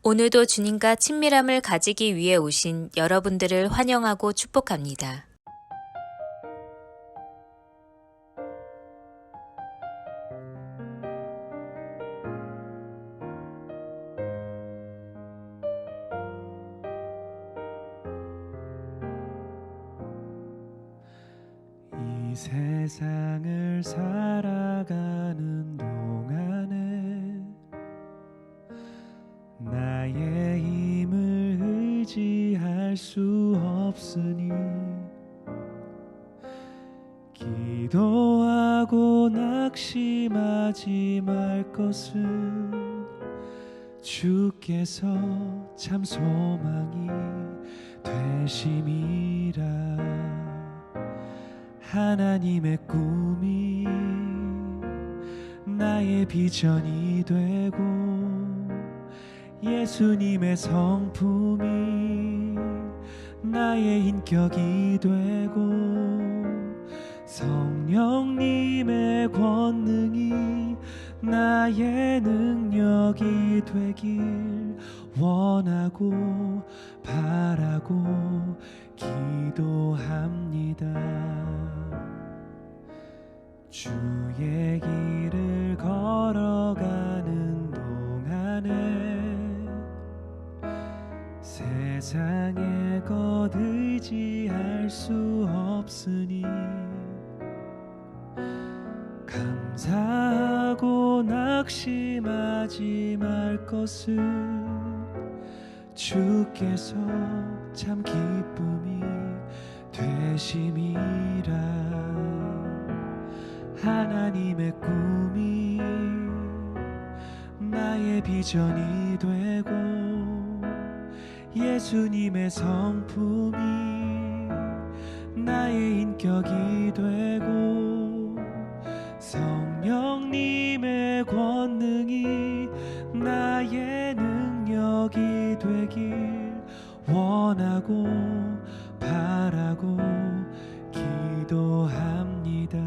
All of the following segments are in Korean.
오늘도 주님과 친밀함을 가지기 위해 오신 여러분들을 환영하고 축복합니다. 이 세상을 살아가는 동안에 나의 힘을 의지할 수 없으니 기도하고 낙심하지 말 것은 주께서 참 소망이 되심이라. 하나님의 꿈이 나의 비전이 되고 예수님의 성품이 나의 인격이 되고 성령님의 권능이 나의 능력이 되길 원하고 바라고 기도합니다. 주의 길을 걸어가는 동안에 세상의 것 의지할 수 없으니 감사하고 낙심하지 말 것은 주께서 참 기쁨이 되심이라. 하나님의 꿈이 나의 비전이 되고 예수님의 성품이 나의 인격이 되고 성령님의 권능이 나의 능력이 되길 원하고 바라고 기도합니다.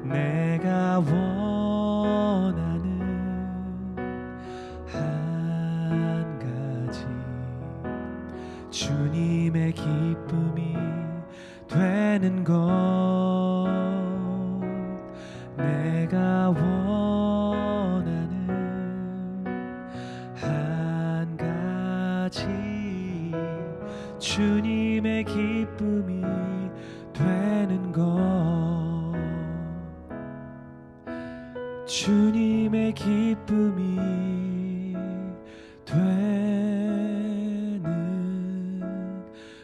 내가 원하는 한 가지 주님의 기쁨이 되는 것. 내가 원하는 한 가지 주님의 기쁨이 되는 것. 주님의 기쁨이 되는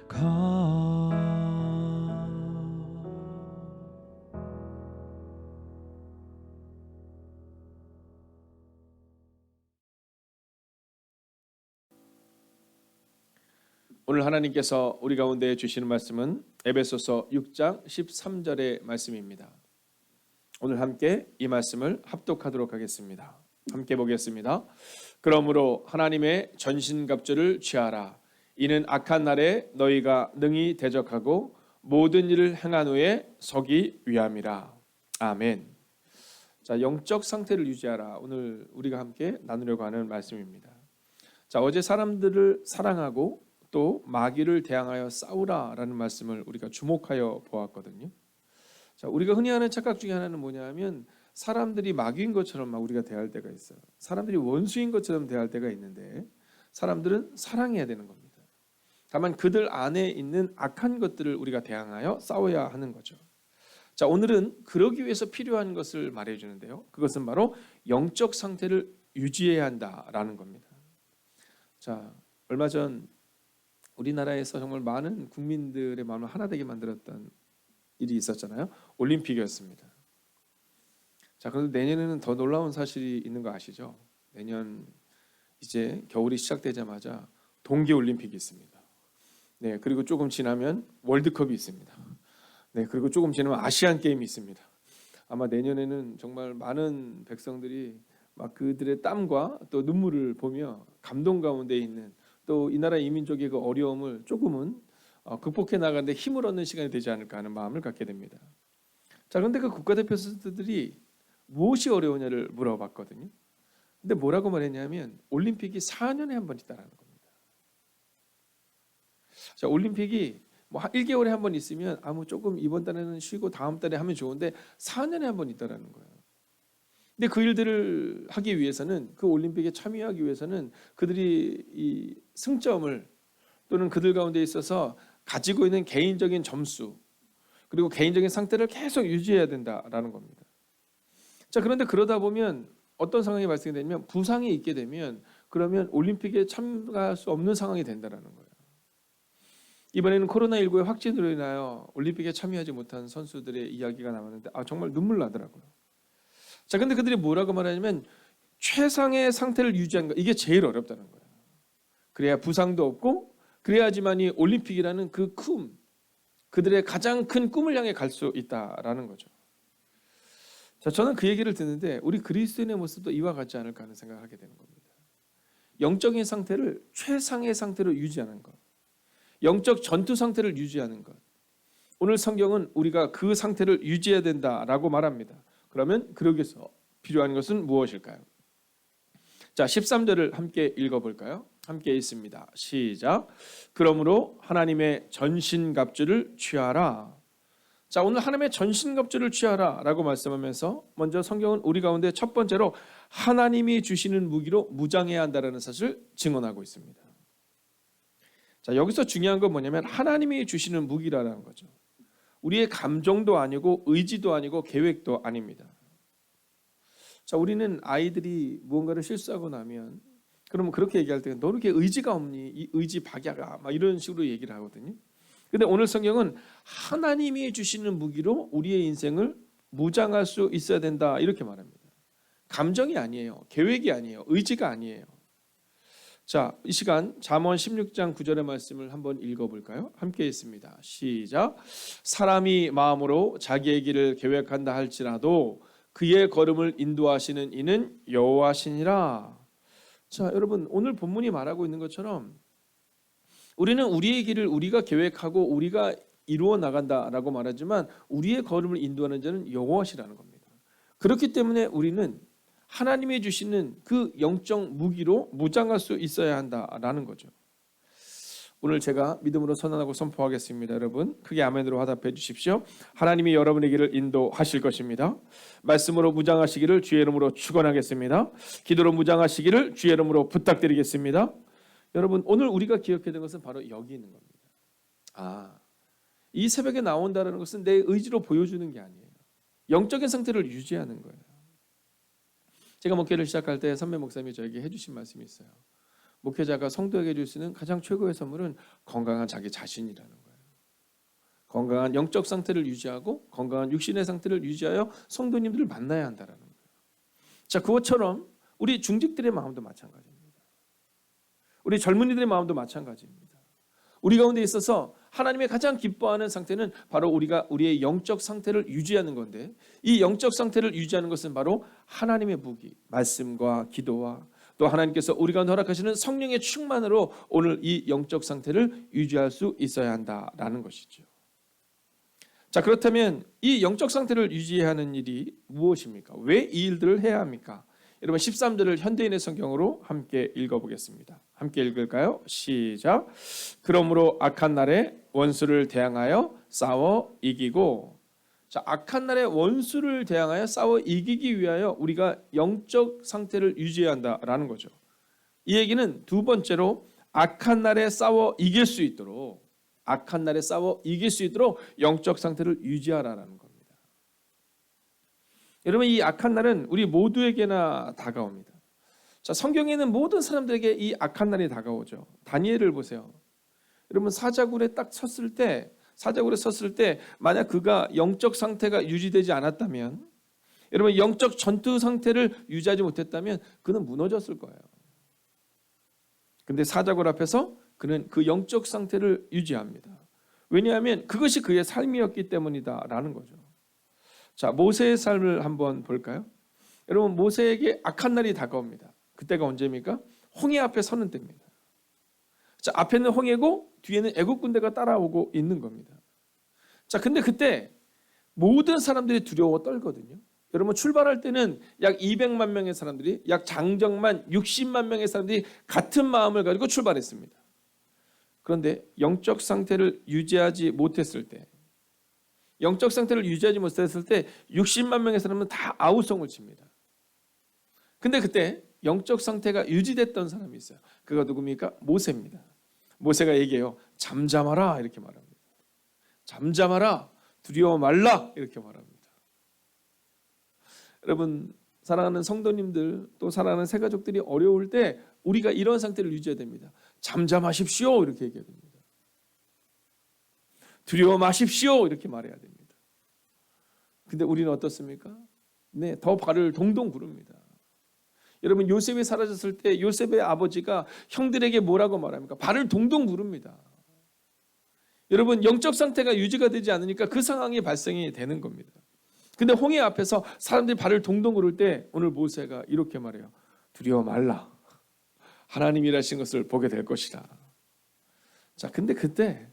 것. 오늘 하나님께서 우리 가운데 주시는 말씀은 에베소서 6장 13절의 말씀입니다. 오늘 함께 이 말씀을 합독하도록 하겠습니다. 함께 보겠습니다. 그러므로 하나님의 전신갑주를 취하라. 이는 악한 날에 너희가 능히 대적하고 모든 일을 행한 후에 서기 위함이라. 아멘. 자, 영적 상태를 유지하라. 오늘 우리가 함께 나누려고 하는 말씀입니다. 자, 어제 사람들을 사랑하고 또 마귀를 대항하여 싸우라라는 말씀을 우리가 주목하여 보았거든요. 자, 우리가 흔히 하는 착각 중에 하나는 뭐냐면 사람들이 마귀인 것처럼 막 우리가 대할 때가 있어요. 사람들이 원수인 것처럼 대할 때가 있는데 사람들은 사랑해야 되는 겁니다. 다만 그들 안에 있는 악한 것들을 우리가 대항하여 싸워야 하는 거죠. 자, 오늘은 그러기 위해서 필요한 것을 말해 주는데요. 그것은 바로 영적 상태를 유지해야 한다라는 겁니다. 자, 얼마 전 우리나라에서 정말 많은 국민들의 마음을 하나 되게 만들었던 일이 있었잖아요. 올림픽이었습니다. 자, 그런데 내년에는 더 놀라운 사실이 있는 거 아시죠? 내년 이제 겨울이 시작되자마자 동계올림픽이 있습니다. 네, 그리고 조금 지나면 월드컵이 있습니다. 네, 그리고 조금 지나면 아시안 게임이 있습니다. 아마 내년에는 정말 많은 백성들이 막 그들의 땀과 또 눈물을 보며 감동 가운데 있는 또 이 나라 이민족의 그 어려움을 조금은 극복해 나가는데 힘을 얻는 시간이 되지 않을까 하는 마음을 갖게 됩니다. 자, 그런데 그 국가대표 선수들이 무엇이 어려우냐를 물어봤거든요. 근데 뭐라고 말했냐면 올림픽이 4년에 한 번 있다라는 겁니다. 자, 올림픽이 뭐 1개월에 한 번 있으면 조금 이번 달에는 쉬고 다음 달에 하면 좋은데 4년에 한 번 있다라는 거예요. 근데 그 일들을 하기 위해서는, 그 올림픽에 참여하기 위해서는 그들이 이 승점을, 또는 그들 가운데 있어서 가지고 있는 개인적인 점수, 그리고 개인적인 상태를 계속 유지해야 된다라는 겁니다. 자, 그런데 그러다 보면 어떤 상황이 발생되면, 부상이 있게 되면 그러면 올림픽에 참가할 수 없는 상황이 된다라는 거예요. 이번에는 코로나19의 확진으로 인하여 올림픽에 참여하지 못한 선수들의 이야기가 나왔는데 정말 눈물 나더라고요. 자, 근데 그들이 뭐라고 말하냐면 최상의 상태를 유지하는 거, 이게 제일 어렵다는 거예요. 그래야 부상도 없고, 그래야지만이 올림픽이라는 그 그들의 가장 큰 꿈을 향해 갈 수 있다라는 거죠. 자, 저는 그 얘기를 듣는데 우리 그리스도인의 모습도 이와 같지 않을까 하는 생각을 하게 되는 겁니다. 영적인 상태를 최상의 상태로 유지하는 것, 영적 전투 상태를 유지하는 것. 오늘 성경은 우리가 그 상태를 유지해야 된다라고 말합니다. 그러면 그러기 위해서 필요한 것은 무엇일까요? 자, 13절을 함께 읽어볼까요? 함께 있습니다. 시작. 그러므로 하나님의 전신갑주를 취하라. 자, 오늘 하나님의 전신갑주를 취하라 라고 말씀하면서 먼저 성경은 우리 가운데 첫 번째로 하나님이 주시는 무기로 무장해야 한다는 사실을 증언하고 있습니다. 자, 여기서 중요한 건 뭐냐면 하나님이 주시는 무기라는 거죠. 우리의 감정도 아니고 의지도 아니고 계획도 아닙니다. 자, 우리는 아이들이 무언가를 실수하고 나면 그러면 그렇게 얘기할 때 너 이렇게 의지가 없니? 이 의지 박야가 막 이런 식으로 얘기를 하거든요. 근데 오늘 성경은 하나님이 주시는 무기로 우리의 인생을 무장할 수 있어야 된다 이렇게 말합니다. 감정이 아니에요. 계획이 아니에요. 의지가 아니에요. 자, 이 시간 잠언 16장 9절의 말씀을 한번 읽어볼까요? 함께 있습니다. 시작. 사람이 마음으로 자기의 길을 계획한다 할지라도 그의 걸음을 인도하시는 이는 여호와시니라. 자, 여러분, 오늘 본문이 말하고 있는 것처럼 우리는 우리의 길을 우리가 계획하고 우리가 이루어 나간다라고 말하지만 우리의 걸음을 인도하는 자는 여호와시라는 겁니다. 그렇기 때문에 우리는 하나님이 주시는 그 영적 무기로 무장할 수 있어야 한다라는 거죠. 오늘 제가 믿음으로 선언하고 선포하겠습니다. 여러분 크게 아멘으로 화답해 주십시오. 하나님이 여러분의 길을 인도하실 것입니다. 말씀으로 무장하시기를 주의 이름으로 축원하겠습니다. 기도로 무장하시기를 주의 이름으로 부탁드리겠습니다. 여러분 오늘 우리가 기억해야 되는 것은 바로 여기 있는 겁니다. 이 새벽에 나온다는 것은 내 의지로 보여주는 게 아니에요. 영적인 상태를 유지하는 거예요. 제가 목회를 시작할 때 선배 목사님이 저에게 해주신 말씀이 있어요. 목회자가 성도에게 줄 수 있는 가장 최고의 선물은 건강한 자기 자신이라는 거예요. 건강한 영적 상태를 유지하고 건강한 육신의 상태를 유지하여 성도님들을 만나야 한다는 거예요. 자, 그것처럼 우리 중직들의 마음도 마찬가지입니다. 우리 젊은이들의 마음도 마찬가지입니다. 우리 가운데 있어서 하나님의 가장 기뻐하는 상태는 바로 우리가 우리의 영적 상태를 유지하는 건데, 이 영적 상태를 유지하는 것은 바로 하나님의 무기, 말씀과 기도와 또 하나님께서 우리 가운데 허락하시는 성령의 충만으로 오늘 이 영적 상태를 유지할 수 있어야 한다라는 것이죠. 자, 그렇다면 이 영적 상태를 유지하는 일이 무엇입니까? 왜 이 일들을 해야 합니까? 여러분 13절을 현대인의 성경으로 함께 읽어보겠습니다. 함께 읽을까요? 시작. 그러므로 악한 날에 원수를 대항하여 싸워 이기고. 자, 악한 날에 원수를 대항하여 싸워 이기기 위하여 우리가 영적 상태를 유지해야 한다라는 거죠. 이 얘기는 두 번째로 악한 날에 싸워 이길 수 있도록 영적 상태를 유지하라는 겁니다. 여러분 이 악한 날은 우리 모두에게나 다가옵니다. 자, 성경에는 모든 사람들에게 이 악한 날이 다가오죠. 다니엘을 보세요. 여러분 사자굴에 딱 섰을 때 만약 그가 영적 상태가 유지되지 않았다면, 여러분 영적 전투 상태를 유지하지 못했다면 그는 무너졌을 거예요. 근데 사자굴 앞에서 그는 그 영적 상태를 유지합니다. 왜냐하면 그것이 그의 삶이었기 때문이다라는 거죠. 자, 모세의 삶을 한번 볼까요? 여러분 모세에게 악한 날이 다가옵니다. 그때가 언제입니까? 홍해 앞에 서는 때입니다. 자, 앞에는 홍해고 뒤에는 애국 군대가 따라오고 있는 겁니다. 자, 근데 그때 모든 사람들이 두려워 떨거든요. 여러분 출발할 때는 약 200만 명의 사람들이 약 장정만 60만 명의 사람들이 같은 마음을 가지고 출발했습니다. 그런데 영적 상태를 유지하지 못했을 때 60만 명의 사람은 다 아우성을 칩니다. 근데 그때 영적 상태가 유지됐던 사람이 있어요. 그가 누굽니까? 모세입니다. 모세가 얘기해요. 잠잠하라 이렇게 말합니다. 잠잠하라, 두려워 말라 이렇게 말합니다. 여러분 사랑하는 성도님들 또 사랑하는 새가족들이 어려울 때 우리가 이런 상태를 유지해야 됩니다. 잠잠하십시오 이렇게 얘기해야 됩니다. 두려워 마십시오 이렇게 말해야 됩니다. 근데 우리는 어떻습니까? 네, 더 발을 동동 구릅니다. 여러분 요셉이 사라졌을 때 요셉의 아버지가 형들에게 뭐라고 말합니까? 발을 동동 구릅니다. 여러분 영적 상태가 유지가 되지 않으니까 그 상황이 발생이 되는 겁니다. 근데 홍해 앞에서 사람들이 발을 동동 구를 때 오늘 모세가 이렇게 말해요. 두려워 말라. 하나님이 일하신 것을 보게 될 것이다. 자, 근데 그때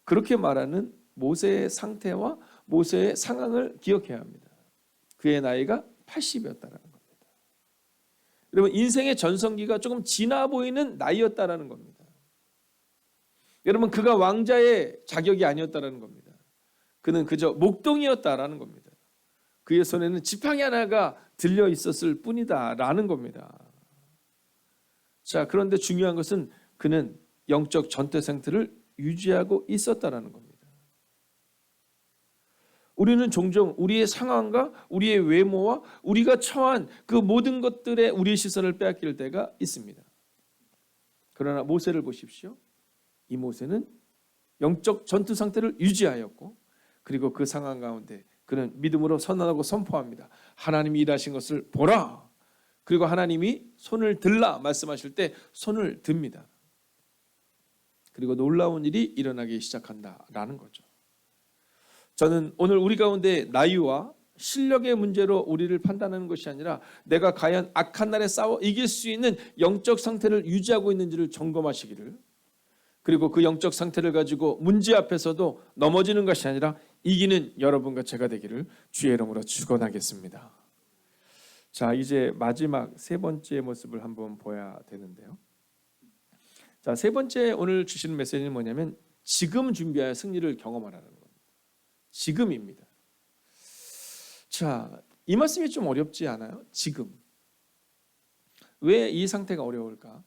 그렇게 말하는 모세의 상태와 모세의 상황을 기억해야 합니다. 그의 나이가 80이었다라는 겁니다. 여러분 인생의 전성기가 조금 지나 보이는 나이였다라는 겁니다. 여러분 그가 왕자의 자격이 아니었다라는 겁니다. 그는 그저 목동이었다라는 겁니다. 그의 손에는 지팡이 하나가 들려 있었을 뿐이다라는 겁니다. 자, 그런데 중요한 것은 그는 영적 전투 상태를 유지하고 있었다라는 겁니다. 우리는 종종 우리의 상황과 우리의 외모와 우리가 처한 그 모든 것들에 우리의 시선을 빼앗길 때가 있습니다. 그러나 모세를 보십시오. 이 모세는 영적 전투 상태를 유지하였고 그리고 그 상황 가운데 그는 믿음으로 선언하고 선포합니다. 하나님이 일하신 것을 보라. 그리고 하나님이 손을 들라 말씀하실 때 손을 듭니다. 그리고 놀라운 일이 일어나기 시작한다라는 거죠. 저는 오늘 우리 가운데 나이와 실력의 문제로 우리를 판단하는 것이 아니라 내가 과연 악한 날에 싸워 이길 수 있는 영적 상태를 유지하고 있는지를 점검하시기를, 그리고 그 영적 상태를 가지고 문제 앞에서도 넘어지는 것이 아니라 이기는 여러분과 제가 되기를 주의 이름으로 축원하겠습니다. 자, 이제 마지막 세 번째 모습을 한번 보아야 되는데요. 자, 세 번째 오늘 주시는 메시지는 뭐냐면 지금 준비하여 승리를 경험하라는 겁니다. 지금입니다. 자, 이 말씀이 좀 어렵지 않아요? 지금. 왜 이 상태가 어려울까?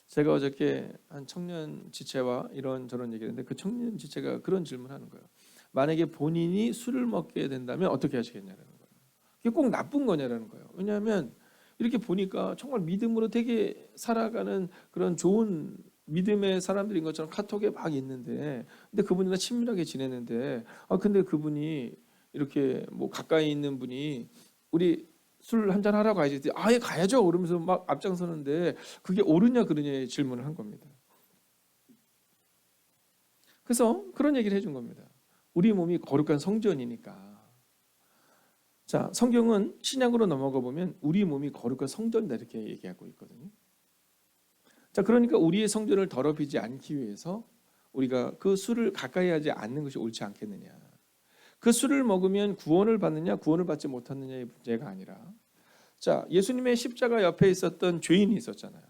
제가 어저께 한 청년 지체와 이런저런 얘기를 했는데 그 청년 지체가 그런 질문을 하는 거예요. 만약에 본인이 술을 먹게 된다면 어떻게 하시겠냐는 거예요. 그게 꼭 나쁜 거냐라는 거예요. 왜냐하면 이렇게 보니까 정말 믿음으로 되게 살아가는 그런 좋은 믿음의 사람들인 것처럼 카톡에 막 있는데, 근데 그분이랑 친밀하게 지내는데, 근데 그분이 이렇게 뭐 가까이 있는 분이 우리 술 한잔 하라고 가야지, 예 가야죠 그러면서 막 앞장서는데 그게 옳으냐 그러냐의 질문을 한 겁니다. 그래서 그런 얘기를 해준 겁니다. 우리 몸이 거룩한 성전이니까. 자, 성경은 신약으로 넘어가 보면 우리 몸이 거룩한 성전이다 이렇게 얘기하고 있거든요. 자, 그러니까 우리의 성전을 더럽히지 않기 위해서 우리가 그 술을 가까이 하지 않는 것이 옳지 않겠느냐. 그 술을 먹으면 구원을 받느냐 구원을 받지 못하느냐의 문제가 아니라, 자, 예수님의 십자가 옆에 있었던 죄인이 있었잖아요.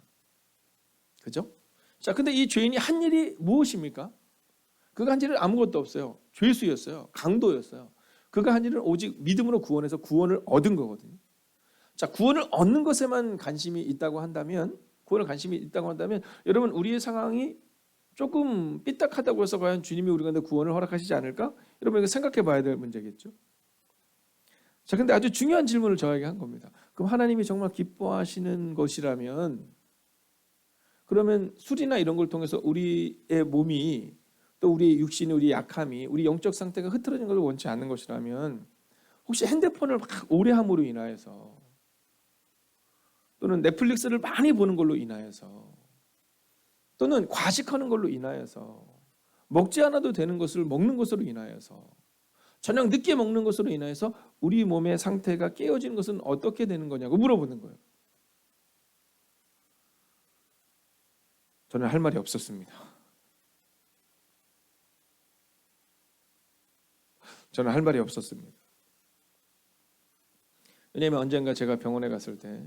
그죠? 자, 근데 이 죄인이 한 일이 무엇입니까? 그가 한 일은 아무것도 없어요. 죄수였어요. 강도였어요. 그가 한 일은 오직 믿음으로 구원해서 구원을 얻은 거거든요. 자, 구원을 얻는 것에만 관심이 있다고 한다면, 여러분 우리의 상황이 조금 삐딱하다고 해서 과연 주님이 우리 가운데 구원을 허락하시지 않을까? 여러분 이거 생각해 봐야 될 문제겠죠. 자, 근데 아주 중요한 질문을 저에게 한 겁니다. 그럼 하나님이 정말 기뻐하시는 것이라면, 그러면 술이나 이런 걸 통해서 우리의 몸이, 또 우리의 육신이, 우리의 약함이, 우리 영적 상태가 흐트러진 걸 원치 않는 것이라면, 혹시 핸드폰을 막 오래 함으로 인하여서, 또는 넷플릭스를 많이 보는 걸로 인하여서, 또는 과식하는 걸로 인하여서, 먹지 않아도 되는 것을 먹는 것으로 인하여서, 저녁 늦게 먹는 것으로 인하여서 우리 몸의 상태가 깨어지는 것은 어떻게 되는 거냐고 물어보는 거예요. 저는 할 말이 없었습니다. 저는 할 말이 없었습니다. 왜냐하면 언젠가 제가 병원에 갔을 때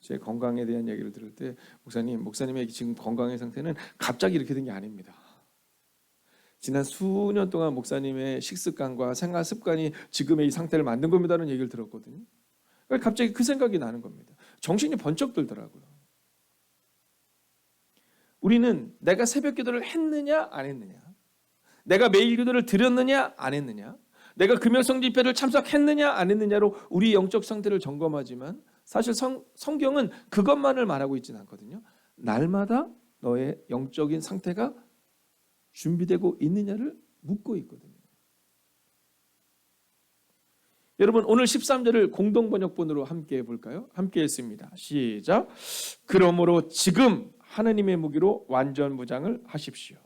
제 건강에 대한 얘기를 들을 때 목사님의 지금 건강의 상태는 갑자기 이렇게 된 게 아닙니다. 지난 수년 동안 목사님의 식습관과 생활 습관이 지금의 이 상태를 만든 겁니다라는 얘기를 들었거든요. 그러니까 갑자기 그 생각이 나는 겁니다. 정신이 번쩍 들더라고요. 우리는 내가 새벽 기도를 했느냐 안 했느냐, 내가 매일 기도를 드렸느냐 안 했느냐, 내가 금요성 집회를 참석했느냐 안 했느냐로 우리 영적 상태를 점검하지만 사실 성경은 그것만을 말하고 있지는 않거든요. 날마다 너의 영적인 상태가 준비되고 있느냐를 묻고 있거든요. 여러분 오늘 13절을 공동번역본으로 함께 해볼까요? 함께 했습니다. 시작. 그러므로 지금 하나님의 무기로 완전 무장을 하십시오.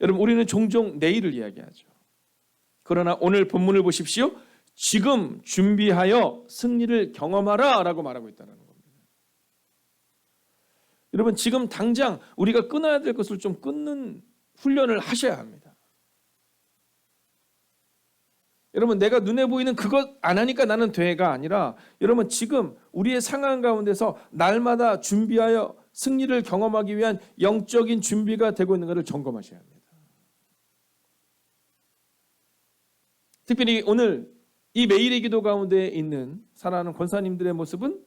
여러분 우리는 종종 내일을 이야기하죠. 그러나 오늘 본문을 보십시오. 지금 준비하여 승리를 경험하라 라고 말하고 있다는 겁니다. 여러분 지금 당장 우리가 끊어야 될 것을 좀 끊는 훈련을 하셔야 합니다. 여러분 내가 눈에 보이는 그것 안 하니까 나는 돼가 아니라 여러분 지금 우리의 상황 가운데서 날마다 준비하여 승리를 경험하기 위한 영적인 준비가 되고 있는 것을 점검하셔야 합니다. 특별히 오늘 이 매일의 기도 가운데 있는 사랑하는 권사님들의 모습은,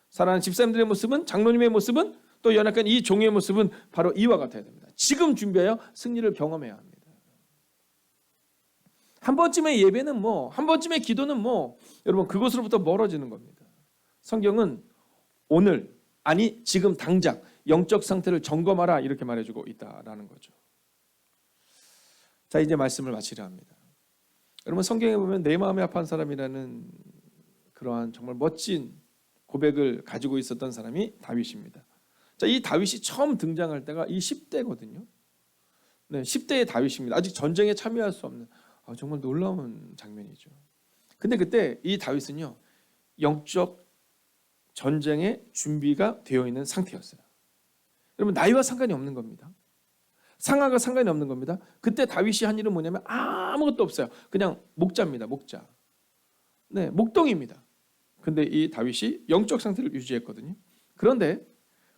사랑하는 집사님들의 모습은, 장로님의 모습은, 또 연약한 이 종의 모습은 바로 이와 같아야 됩니다. 지금 준비하여 승리를 경험해야 합니다. 한 번쯤의 예배는 한 번쯤의 기도는 여러분 그것으로부터 멀어지는 겁니다. 성경은 오늘, 아니 지금 당장 영적 상태를 점검하라 이렇게 말해주고 있다라는 거죠. 자, 이제 말씀을 마치려 합니다. 여러분 성경에 보면 내 마음에 합한 사람이라는 그러한 정말 멋진 고백을 가지고 있었던 사람이 다윗입니다. 자, 이 다윗이 처음 등장할 때가 이 10대거든요. 네, 10대의 다윗입니다. 아직 전쟁에 참여할 수 없는 정말 놀라운 장면이죠. 근데 그때 이 다윗은요, 영적 전쟁의 준비가 되어 있는 상태였어요. 여러분 나이와 상관이 없는 겁니다. 상하가 상관이 없는 겁니다. 그때 다윗이 한 일은 뭐냐면 아무것도 없어요. 그냥 목자입니다. 목자. 네, 목동입니다. 근데 이 다윗이 영적 상태를 유지했거든요. 그런데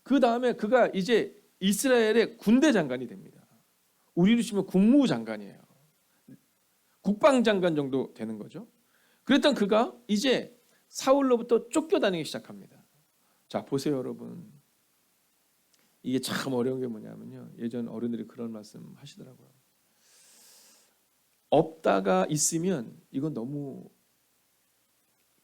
그 다음에 그가 이제 이스라엘의 군대 장관이 됩니다. 우리로 치면 국무장관이에요. 국방장관 정도 되는 거죠. 그랬던 그가 이제 사울로부터 쫓겨다니기 시작합니다. 자, 보세요 여러분. 이게 참 어려운 게 뭐냐면요, 예전 어른들이 그런 말씀 하시더라고요. 없다가 있으면 이건 너무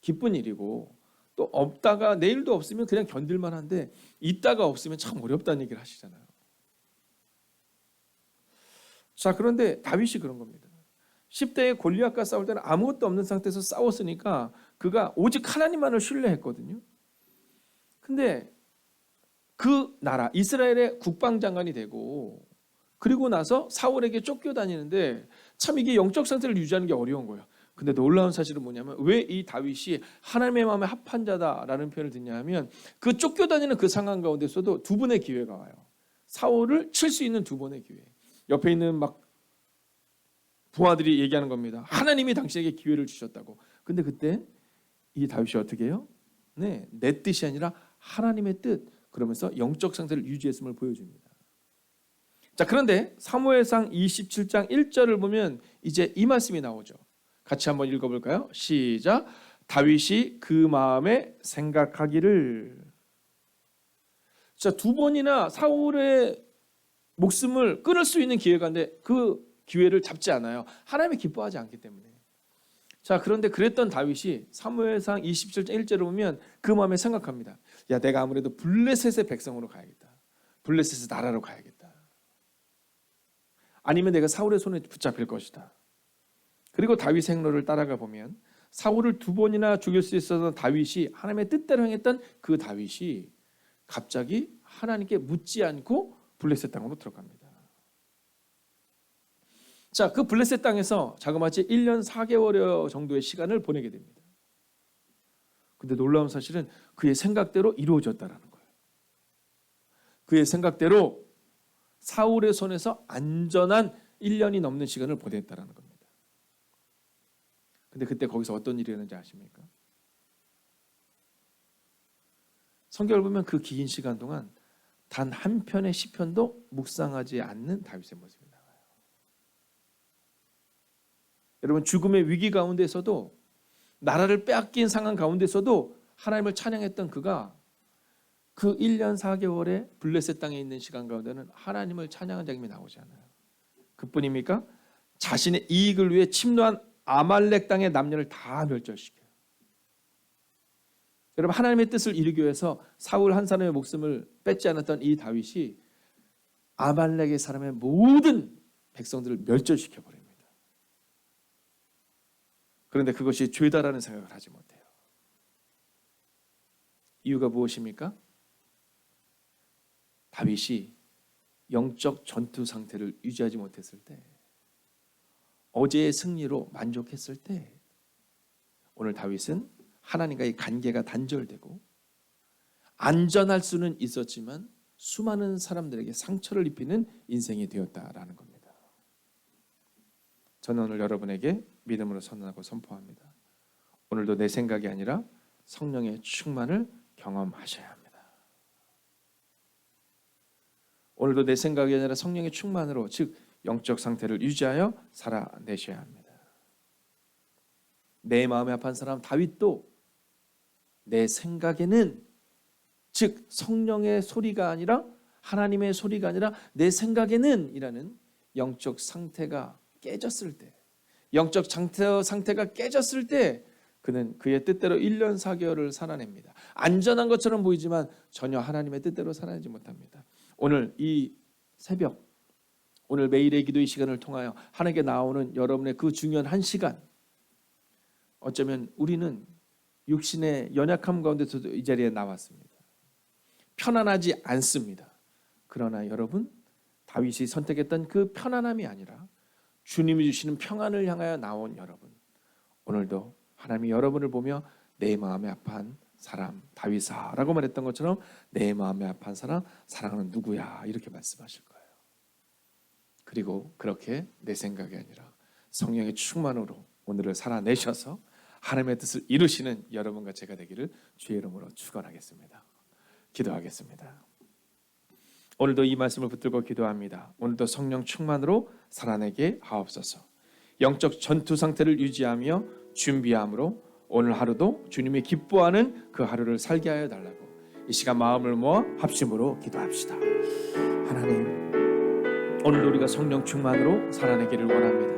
기쁜 일이고, 또 없다가 내일도 없으면 그냥 견딜만 한데 있다가 없으면 참 어렵다는 얘기를 하시잖아요. 자, 그런데 다윗이 그런 겁니다. 10대의 골리앗과 싸울 때는 아무것도 없는 상태에서 싸웠으니까 그가 오직 하나님만을 신뢰했거든요. 근데 그 나라 이스라엘의 국방장관이 되고, 그리고 나서 사울에게 쫓겨다니는데 참 이게 영적 상태를 유지하는 게 어려운 거예요. 근데 놀라운 사실은 뭐냐면, 왜 이 다윗이 하나님의 마음에 합한 자다라는 표현을 듣냐 하면, 그 쫓겨다니는 그 상황 가운데서도 두 번의 기회가 와요. 사울을 칠 수 있는 두 번의 기회. 옆에 있는 막 부하들이 얘기하는 겁니다. 하나님이 당신에게 기회를 주셨다고. 근데 그때 이 다윗이 어떻게 해요? 네, 내 뜻이 아니라 하나님의 뜻, 그러면서 영적 상태를 유지했음을 보여줍니다. 자, 그런데 사무엘상 27장 1절을 보면 이제 이 말씀이 나오죠. 같이 한번 읽어볼까요? 시작. 다윗이 그 마음에 생각하기를. 자, 두 번이나 사울의 목숨을 끊을 수 있는 기회가 있는데 그 기회를 잡지 않아요. 하나님이 기뻐하지 않기 때문에. 자, 그런데 그랬던 다윗이 사무엘상 27장 1절을 보면 그 마음에 생각합니다. 야, 내가 아무래도 블레셋의 백성으로 가야겠다. 블레셋의 나라로 가야겠다. 아니면 내가 사울의 손에 붙잡힐 것이다. 그리고 다윗의 행로를 따라가 보면 사울을 두 번이나 죽일 수 있었던 다윗이, 하나님의 뜻대로 행했던 그 다윗이 갑자기 하나님께 묻지 않고 블레셋 땅으로 들어갑니다. 자, 그 블레셋 땅에서 자그마치 1년 4개월여 정도의 시간을 보내게 됩니다. 근데 놀라운 사실은 그의 생각대로 이루어졌다는 거예요. 그의 생각대로 사울의 손에서 안전한 1년이 넘는 시간을 보냈다는 겁니다. 근데 그때 거기서 어떤 일이 일어났는지 아십니까? 성경을 보면 그 긴 시간 동안 단 한 편의 시편도 묵상하지 않는 다윗의 모습이 나와요. 여러분, 죽음의 위기 가운데서도, 나라를 빼앗긴 상황 가운데서도 하나님을 찬양했던 그가 그 1년 4개월의 블레셋 땅에 있는 시간 가운데는 하나님을 찬양한 장면이 나오지 않아요. 그뿐입니까? 자신의 이익을 위해 침노한 아말렉 땅의 남녀를 다 멸절시켜요. 여러분, 하나님의 뜻을 이루기 위해서 사울 한 사람의 목숨을 뺏지 않았던 이 다윗이 아말렉의 사람의 모든 백성들을 멸절시켜 버립니다. 그런데 그것이 죄다라는 생각을 하지 못해요. 이유가 무엇입니까? 다윗이 영적 전투 상태를 유지하지 못했을 때, 어제의 승리로 만족했을 때, 오늘 다윗은 하나님과의 관계가 단절되고 안전할 수는 있었지만 수많은 사람들에게 상처를 입히는 인생이 되었다라는 겁니다. 저는 오늘 여러분에게 믿음으로 선언하고 선포합니다. 오늘도 내 생각이 아니라 성령의 충만을 경험하셔야 합니다. 오늘도 내 생각이 아니라 성령의 충만으로, 즉 영적 상태를 유지하여 살아내셔야 합니다. 내 마음에 아픈 사람 다윗도 내 생각에는, 즉 성령의 소리가 아니라, 하나님의 소리가 아니라 내 생각에는 이라는 영적 상태가 깨졌을 때, 영적 상태가 깨졌을 때 그는 그의 뜻대로 1년 4개월을 살아냅니다. 안전한 것처럼 보이지만 전혀 하나님의 뜻대로 살아내지 못합니다. 오늘 이 새벽, 오늘 매일의 기도의 시간을 통하여 하나님께 나오는 여러분의 그 중요한 한 시간, 어쩌면 우리는 육신의 연약함 가운데서도 이 자리에 나왔습니다. 편안하지 않습니다. 그러나 여러분, 다윗이 선택했던 그 편안함이 아니라 주님이 주시는 평안을 향하여 나온 여러분, 오늘도 하나님이 여러분을 보며 내 마음에 아파한 사람 다윗아 라고 말했던 것처럼 내 마음에 아파한 사람 사랑하는 누구야, 이렇게 말씀하실 거예요. 그리고 그렇게 내 생각이 아니라 성령의 충만으로 오늘을 살아내셔서 하나님의 뜻을 이루시는 여러분과 제가 되기를 주의 이름으로 축원하겠습니다. 기도하겠습니다. 오늘도 이 말씀을 붙들고 기도합니다. 오늘도 성령 충만으로 살아내게 하옵소서. 영적 전투 상태를 유지하며 준비함으로 오늘 하루도 주님이 기뻐하는 그 하루를 살게 하여 달라고 이 시간 마음을 모아 합심으로 기도합시다. 하나님, 오늘도 우리가 성령 충만으로 살아내기를 원합니다.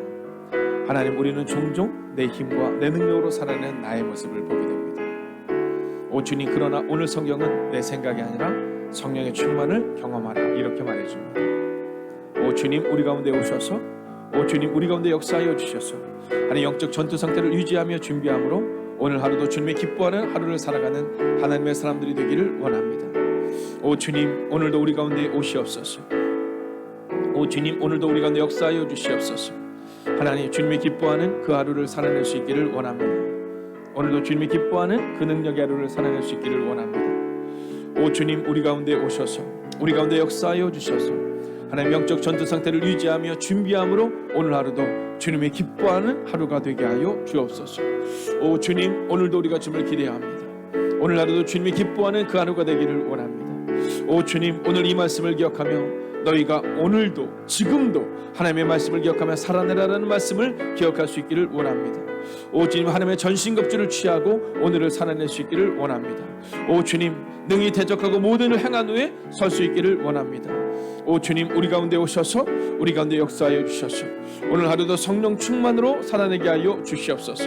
하나님, 우리는 종종 내 힘과 내 능력으로 살아내는 나의 모습을 보게 됩니다. 오 주님, 그러나 오늘 성경은 내 생각이 아니라 성령의 충만을 경험하라 이렇게 말해줍니다. 오 주님, 우리 가운데 오셔서, 오 주님, 우리 가운데 역사하여 주셔서 하나님 영적 전투 상태를 유지하며 준비함으로 오늘 하루도 주님의 기뻐하는 하루를 살아가는 하나님의 사람들이 되기를 원합니다. 오 주님, 오늘도 우리 가운데 오시옵소서. 오 주님, 오늘도 우리 가운데 역사하여 주시옵소서. 하나님, 주님이 기뻐하는 그 하루를 살아낼 수 있기를 원합니다. 오늘도 주님이 기뻐하는 그 능력의 하루를 살아낼 수 있기를 원합니다. 오 주님, 우리 가운데 오셔서 우리 가운데 역사하여 주셔서 하나님 영적 전투 상태를 유지하며 준비함으로 오늘 하루도 주님이 기뻐하는 하루가 되게 하여 주옵소서. 오 주님, 오늘도 우리가 주님을 기대합니다. 오늘 하루도 주님이 기뻐하는 그 하루가 되기를 원합니다. 오 주님, 오늘 이 말씀을 기억하며 너희가 오늘도 지금도 하나님의 말씀을 기억하며 살아내라라는 말씀을 기억할 수 있기를 원합니다. 오 주님, 하나님의 전신갑주를 취하고 오늘을 살아낼 수 있기를 원합니다. 오 주님, 능히 대적하고 모든 을 행한 후에 설 수 있기를 원합니다. 오 주님, 우리 가운데 오셔서 우리 가운데 역사하여 주셔서 오늘 하루도 성령 충만으로 살아내게 하여 주시옵소서.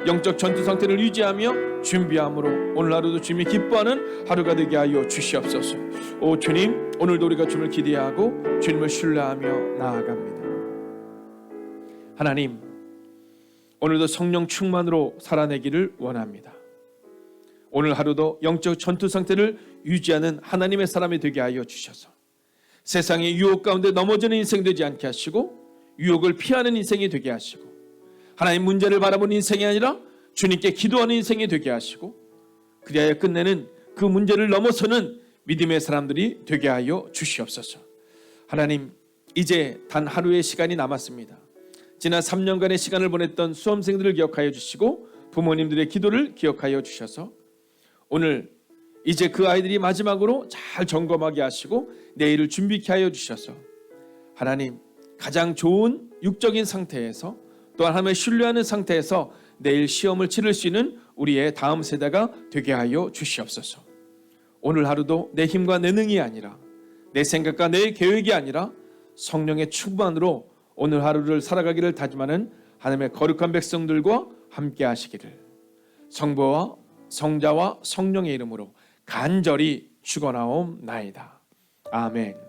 영적 전투 상태를 유지하며 준비함으로 오늘 하루도 주님이 기뻐하는 하루가 되게 하여 주시옵소서. 오 주님, 오늘도 우리가 주님을 기대하고 주님을 신뢰하며 나아갑니다. 하나님, 오늘도 성령 충만으로 살아내기를 원합니다. 오늘 하루도 영적 전투 상태를 유지하는 하나님의 사람이 되게 하여 주셔서 세상의 유혹 가운데 넘어지는 인생 되지 않게 하시고 유혹을 피하는 인생이 되게 하시고 하나님 문제를 바라보는 인생이 아니라 주님께 기도하는 인생이 되게 하시고 그리하여 끝내는 그 문제를 넘어서는 믿음의 사람들이 되게 하여 주시옵소서. 하나님, 이제 단 하루의 시간이 남았습니다. 지난 3년간의 시간을 보냈던 수험생들을 기억하여 주시고 부모님들의 기도를 기억하여 주셔서 오늘 이제 그 아이들이 마지막으로 잘 점검하게 하시고 내일을 준비케 하여 주셔서 하나님 가장 좋은 육적인 상태에서 또한 하나님을 신뢰하는 상태에서 내일 시험을 치를 수 있는 우리의 다음 세대가 되게 하여 주시옵소서. 오늘 하루도 내 힘과 내 능이 아니라 내 생각과 내 계획이 아니라 성령의 충만으로 오늘 하루를 살아가기를 다짐하는 하나님의 거룩한 백성들과 함께 하시기를 성부와 성자와 성령의 이름으로 간절히 축원하옵나이다. 아멘.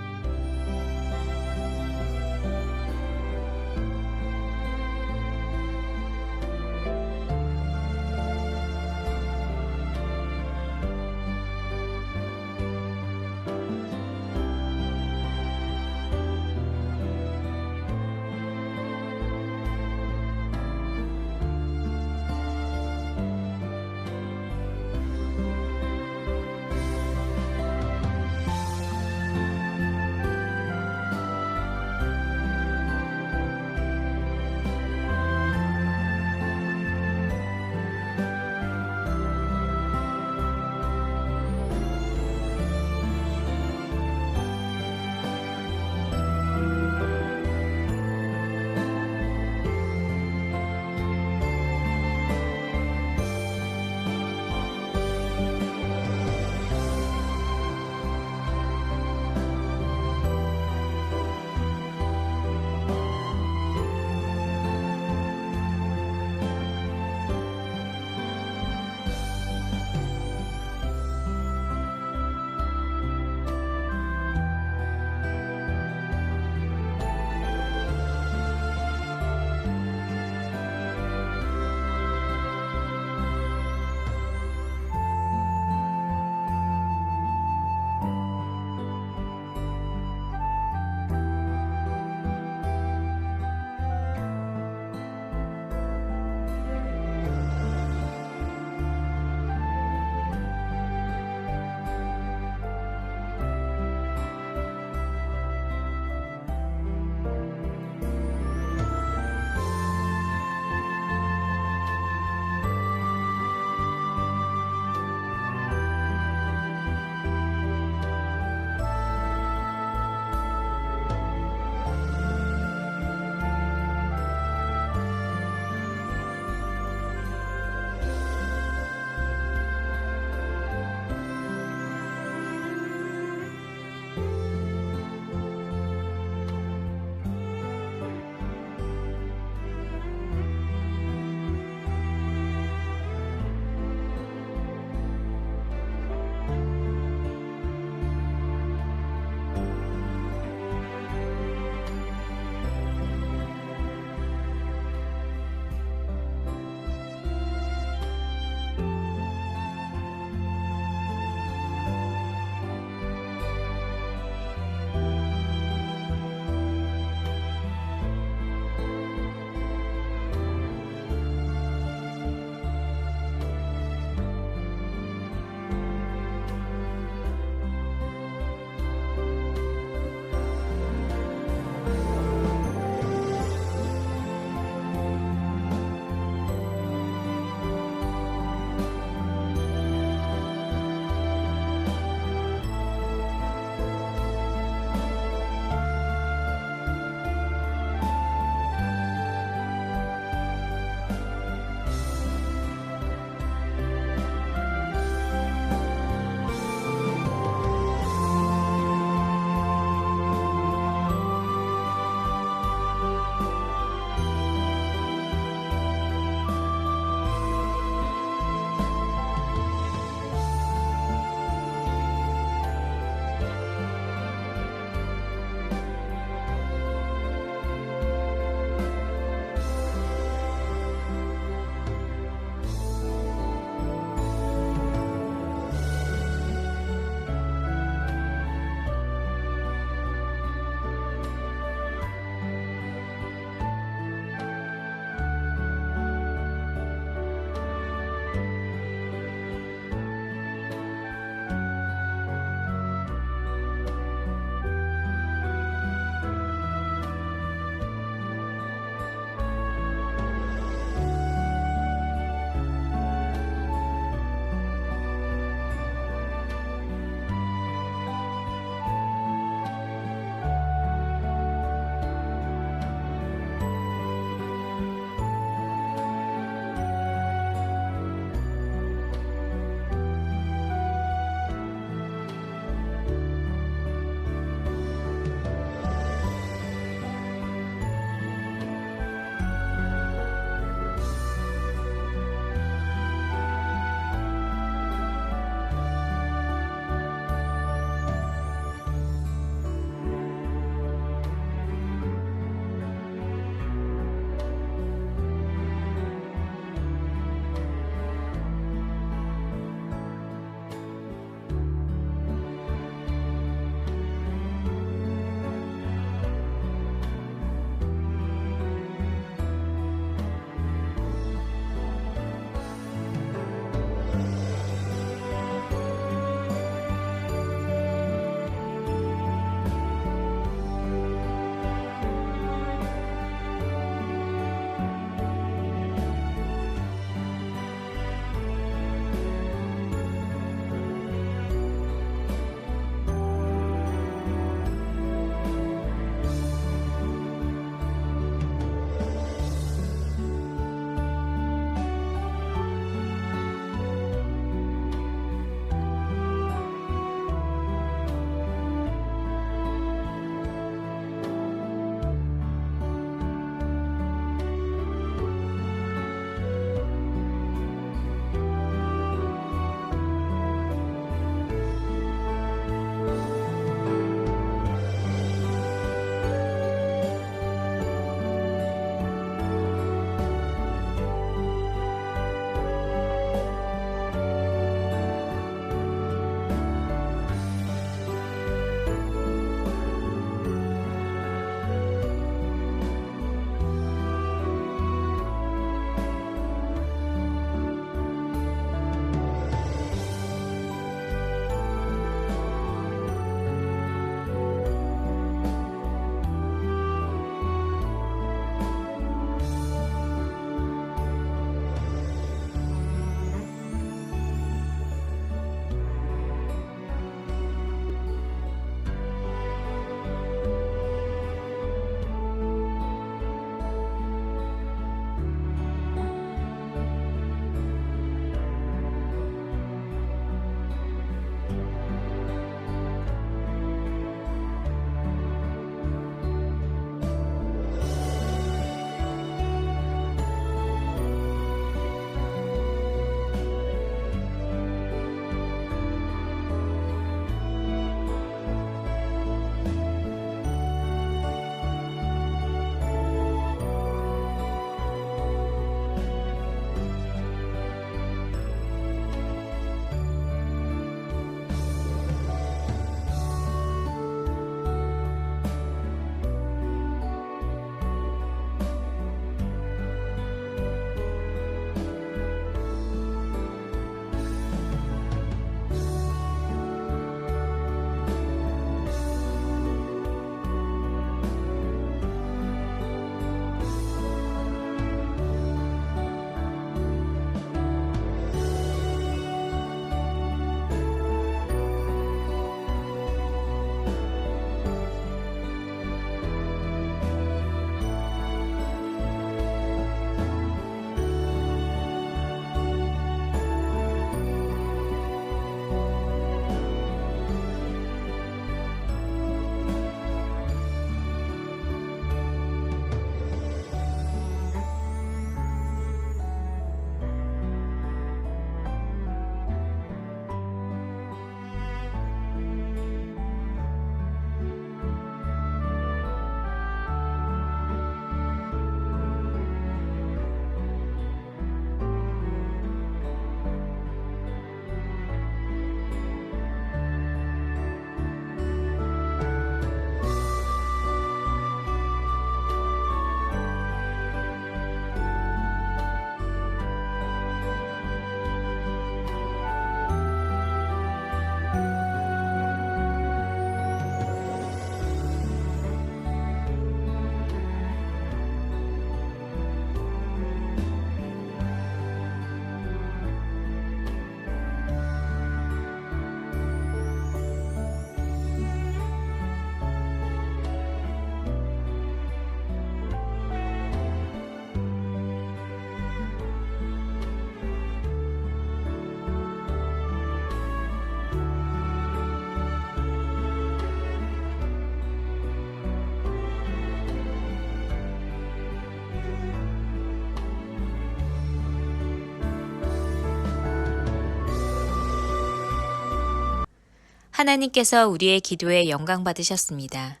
하나님께서 우리의 기도에 영광 받으셨습니다.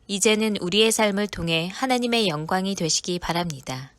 이제는 우리의 삶을 통해 하나님의 영광이 되시기 바랍니다.